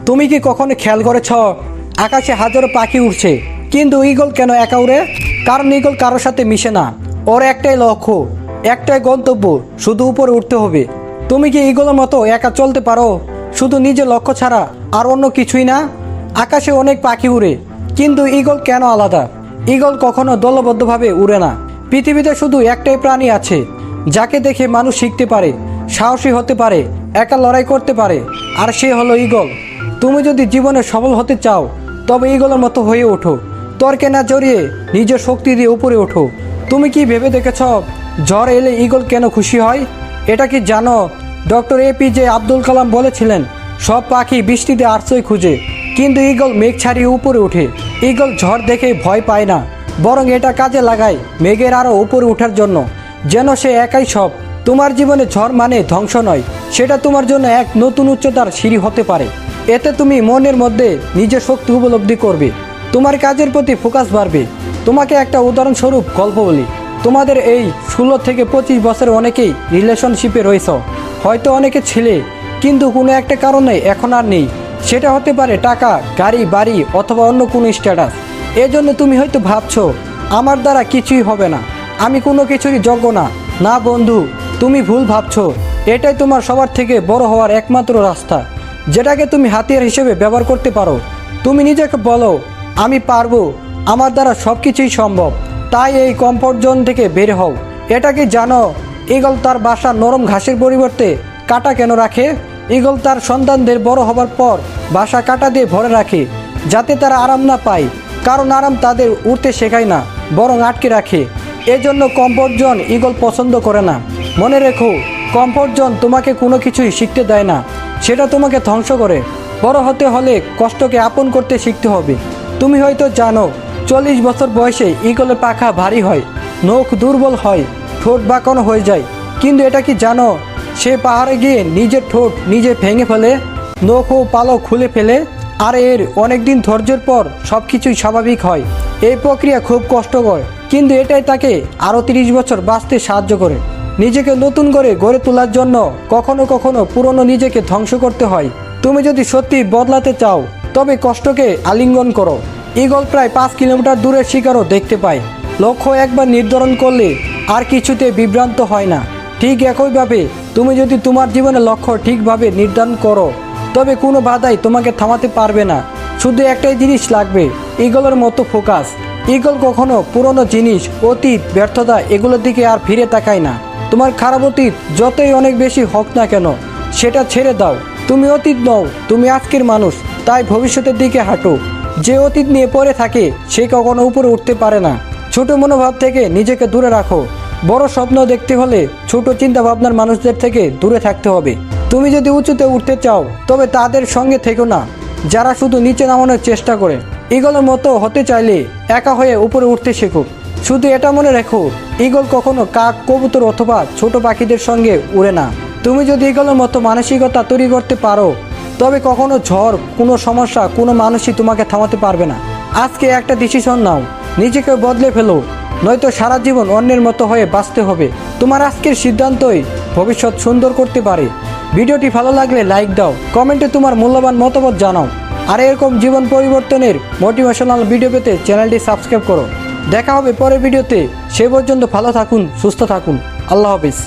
তুমি কি কখনো খেয়াল করেছ আকাশে হাজারো পাখি উড়ছে, কিন্তু ঈগল কেন একা উড়ে? কারণ ঈগল কারোর সাথে মিশে না। ওর একটাই লক্ষ্য, একটাই গন্তব্য, শুধু উপরে উঠতে হবে। তুমি কি ঈগলের মতো একা চলতে পারো, শুধু নিজের লক্ষ্য ছাড়া আর অন্য কিছুই না? আকাশে অনেক পাখি উড়ে, কিন্তু ঈগল কেন আলাদা? ঈগল কখনো দলবদ্ধভাবে উড়ে না। পৃথিবীতে শুধু একটাই প্রাণী আছে যাকে দেখে মানুষ শিখতে পারে, সাহসী হতে পারে, একা লড়াই করতে পারে, আর সে হলো ঈগল। তুমি যদি জীবনে সফল হতে চাও তবে ঈগলের মতো হয়ে ওঠো। তর্কে না জড়িয়ে নিজের শক্তি দিয়ে উপরে ওঠো। তুমি কি ভেবে দেখেছ ঝড় এলে ঈগল কেন খুশি হয়? এটা কি জানো ডক্টর APJ আব্দুল কালাম বলেছিলেন, সব পাখি বৃষ্টিতে আশ্রয় খুঁজে, কিন্তু ঈগল মেঘ ছাড়িয়ে উপরে ওঠে। ঈগল ঝড় দেখে ভয় পায় না, বরং এটা কাজে লাগায় মেঘের আরও উপরে ওঠার জন্য, যেন সে একাই সব। তোমার জীবনে ঝড় মানে ধ্বংস নয়, সেটা তোমার জন্য এক নতুন উচ্চতার সিঁড়ি হতে পারে। এতে তুমি মনের মধ্যে নিজের শক্তি উপলব্ধি করবে, তোমার কাজের প্রতি ফোকাস বাড়বে। তোমাকে একটা উদাহরণস্বরূপ গল্প বলি। তোমাদের এই 16 থেকে 25 বছরে অনেকেই রিলেশনশিপে রয়েছ, হয়তো অনেকে ছেলে, কিন্তু কোনো একটা কারণে এখন আর নেই। সেটা হতে পারে টাকা, গাড়ি, বাড়ি অথবা অন্য কোনো স্ট্যাটাস। এজন্য তুমি হয়তো ভাবছো আমার দ্বারা কিছুই হবে না, আমি কোনো কিছুরই যোগ্য না। না বন্ধু, তুমি ভুল ভাবছো। এটাই তোমার সবার থেকে বড় হওয়ার একমাত্র রাস্তা, যেটাকে তুমি হাতিয়ার হিসেবে ব্যবহার করতে পারো। তুমি নিজেকে বলো, আমি পারবো, আমার দ্বারা সব কিছুই সম্ভব। তাই এই কমফোর্ট জোন থেকে বের হও। এটা কি জানো ঈগল তার বাসা নরম ঘাসের পরিবর্তে কাঁটা কেন রাখে? ঈগল তার সন্তানদের বড় হবার পর বাসা কাঁটা দিয়ে ভরে রাখে, যাতে তারা আরাম না পায়। কারণ আরাম তাদের উড়তে শেখায় না, বরং আটকে রাখে। এজন্য কমফোর্ট জোন ঈগল পছন্দ করে না। মনে রেখো, কমফোর্ট জোন তোমাকে কোনো কিছুই শিখতে দেয় না, সেটা তোমাকে ধ্বংস করে। বড় হতে হলে কষ্টকে আপন করতে শিখতে হবে। তুমি হয়তো জানো 40 বছর বয়সে ঈগলের পাখা ভারী হয়, নখ দুর্বল হয়, ঠোঁট বাঁকানো হয়ে যায়। কিন্তু এটা কি জানো সে পাহাড়ে গিয়ে নিজের ঠোঁট নিজে ভেঙে ফেলে, নখ ও পালক খুলে ফেলে, আর এর অনেকদিন ধৈর্যের পর সব কিছুই স্বাভাবিক হয়। এই প্রক্রিয়া খুব কষ্টকর, কিন্তু এটাই তাকে আরও 30 বছর বাঁচতে সাহায্য করে। নিজেকে নতুন করে গড়ে তোলার জন্য কখনো কখনো পুরনো নিজেকে ধ্বংস করতে হয়। তুমি যদি সত্যি বদলাতে চাও তবে কষ্টকে আলিঙ্গন করো। ঈগল প্রায় 5 কিলোমিটার দূরের শিকারও দেখতে পায়। লক্ষ্য একবার নির্ধারণ করলে আর কিছুতে বিভ্রান্ত হয় না। ঠিক একইভাবে তুমি যদি তোমার জীবনের লক্ষ্য ঠিকভাবে নির্ধারণ করো তবে কোনো বাধাই তোমাকে থামাতে পারবে না। শুধু একটাই জিনিস লাগবে, ঈগলের মতো ফোকাস। ঈগল কখনো পুরনো জিনিস, অতীত, ব্যর্থতা এগুলোর দিকে আর ফিরে তাকায় না। তোমার খারাপ অতীত যতই অনেক বেশি হোক না কেন, সেটা ছেড়ে দাও। তুমি অতীত নও, তুমি আজকের মানুষ। তাই ভবিষ্যতের দিকে হাঁটো। যে অতীত নিয়ে পড়ে থাকে সে কখনো উপরে উঠতে পারে না। ছোট মনোভাব থেকে নিজেকে দূরে রাখো। বড় স্বপ্ন দেখতে হলে ছোট চিন্তা ভাবনার মানুষদের থেকে দূরে থাকতে হবে। তুমি যদি উঁচুতে উঠতে চাও তবে তাদের সঙ্গে থেকো না যারা শুধু নিচে নামানোর চেষ্টা করে। ঈগলের মতো হতে চাইলে একা হয়ে উপরে উঠতে শেখো। শুধু এটা মনে রেখো, ঈগল কখনো কাক, কবুতর অথবা ছোট পাখিদের সঙ্গে উড়ে না। তুমি যদি ঈগলের মতো মানসিকতা তৈরি করতে পারো তবে কখনো ঝড়, কোনো সমস্যা, কোনো মানুষই তোমাকে থামাতে পারবে না। আজকে একটা ডিসিশন নাও, নিজেকে বদলে ফেলো, নয়তো সারা জীবন অন্যের মতো হয়ে বাঁচতে হবে। তোমার আজকের সিদ্ধান্তই ভবিষ্যৎ সুন্দর করতে পারে। ভিডিওটি ভালো লাগলে লাইক দাও, কমেন্টে তোমার মূল্যবান মতামত জানাও। আর এরকম জীবন পরিবর্তনের মোটিভেশনাল ভিডিও পেতে চ্যানেলটি সাবস্ক্রাইব করো। দেখা হবে পরের ভিডিওতে। সে পর্যন্ত ভালো থাকুন, সুস্থ থাকুন। আল্লাহ হাফিজ।